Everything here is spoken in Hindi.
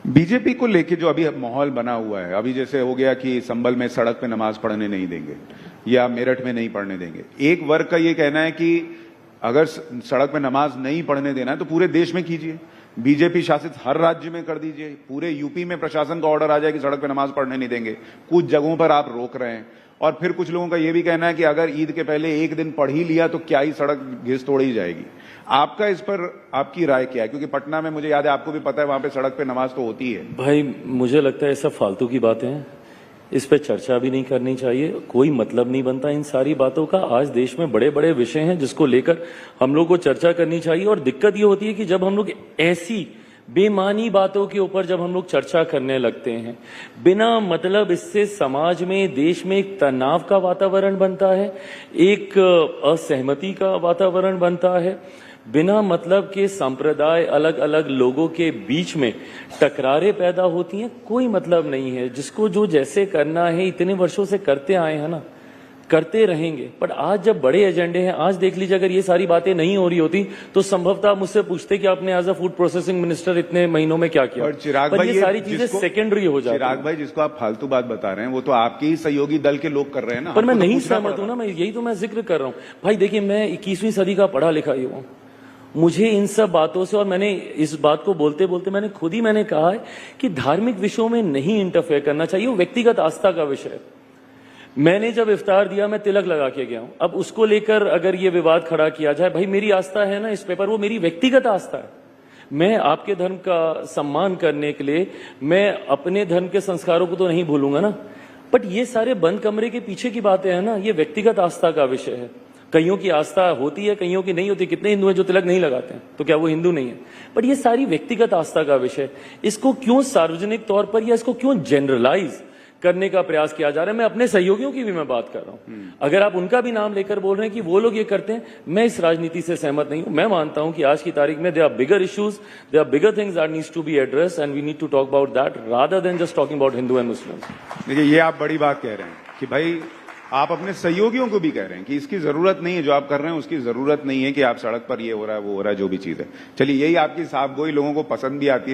बीजेपी को लेके जो अभी माहौल बना हुआ है, अभी जैसे हो गया कि संभल में सड़क पे नमाज पढ़ने नहीं देंगे या मेरठ में नहीं पढ़ने देंगे। एक वर्ग का ये कहना है कि अगर सड़क पे नमाज नहीं पढ़ने देना है तो पूरे देश में कीजिए, बीजेपी शासित हर राज्य में कर दीजिए, पूरे यूपी में प्रशासन का ऑर्डर आ जाए कि सड़क पे नमाज पढ़ने नहीं देंगे। कुछ जगहों पर आप रोक रहे हैं। और फिर कुछ लोगों का यह भी कहना है कि अगर ईद के पहले एक दिन पढ़ ही लिया तो क्या ही सड़क घिस तोड़ी जाएगी। आपका इस पर आपकी राय क्या है? क्योंकि पटना में मुझे याद है, आपको भी पता है, वहां पे सड़क पे नमाज तो होती है। भाई मुझे लगता है ये सब फालतू की बातें हैं, इस पे चर्चा भी नहीं करनी चाहिए, कोई मतलब नहीं बनता इन सारी बातों का। आज देश में बड़े बड़े विषय हैं जिसको लेकर हम लोग को चर्चा करनी चाहिए। और दिक्कत ये होती है कि जब हम लोग ऐसी बेमानी बातों के ऊपर जब हम लोग चर्चा करने लगते हैं, बिना मतलब इससे समाज में, देश में एक तनाव का वातावरण बनता है, एक असहमति का वातावरण बनता है, बिना मतलब के संप्रदाय, अलग अलग लोगों के बीच में टकरारें पैदा होती हैं। कोई मतलब नहीं है। जिसको जो जैसे करना है इतने वर्षों से करते आए हैं ना, करते रहेंगे। पर आज जब बड़े एजेंडे हैं, आज देख लीजिए, अगर ये सारी बातें नहीं हो रही होती तो संभवतः आप मुझसे पूछते कि आपने as a food processing minister इतने महीनों में क्या किया। और चिराग भाई, ये सारी चीजें सेकेंडरी हो जाती हैं। चिराग भाई, जिसको आप फालतू बात बता रहे हैं वो तो आपके ही सहयोगी दल के लोग कर रहे हैं ना। पर मैं नहीं सहमत हूं ना, मैं यही तो मैं जिक्र कर रहा हूं। भाई देखिए, मैं 21वीं सदी का पढ़ा लिखा युवा हूं। मुझे इन सब बातों से, और मैंने इस बात को बोलते बोलते मैंने कहा है कि धार्मिक विषयों में नहीं इंटरफेयर करना चाहिए, वो व्यक्तिगत आस्था का विषय है। मैंने जब इफ्तार दिया, मैं तिलक लगा के गया हूं। अब उसको लेकर अगर ये विवाद खड़ा किया जाए, भाई मेरी आस्था है ना इस पेपर, वो मेरी व्यक्तिगत आस्था है। मैं आपके धर्म का सम्मान करने के लिए मैं अपने धर्म के संस्कारों को तो नहीं भूलूंगा ना। बट ये सारे बंद कमरे के पीछे की बातें हैं ना, ये व्यक्तिगत आस्था का विषय है। कईयों की आस्था होती है, कईयों की नहीं होती। कितने हिंदू हैं जो तिलक नहीं लगाते हैं, तो क्या वो हिंदू नहीं है? बट ये सारी व्यक्तिगत आस्था का विषय, इसको क्यों सार्वजनिक तौर पर या इसको क्यों जनरलाइज करने का प्रयास किया जा रहा है? मैं अपने सहयोगियों की भी मैं बात कर रहा हूं। अगर आप उनका भी नाम लेकर बोल रहे हैं कि वो लोग ये करते हैं, मैं इस राजनीति से सहमत नहीं हूं। मैं मानता हूं कि आज की तारीख में there are bigger issues, there are bigger things that needs to be addressed and we need to talk about that rather than just talking about Hindu and Muslims. देखिए, ये आप बड़ी बात कह रहे हैं कि भाई आप अपने सहयोगियों को भी कह रहे हैं कि इसकी जरूरत नहीं है, जो आप कर रहे हैं उसकी जरूरत नहीं है कि आप सड़क पर ये हो रहा है वो हो रहा है, जो भी चीज है। चलिए, यही आपकी साफगोई लोगों को पसंद भी आती है।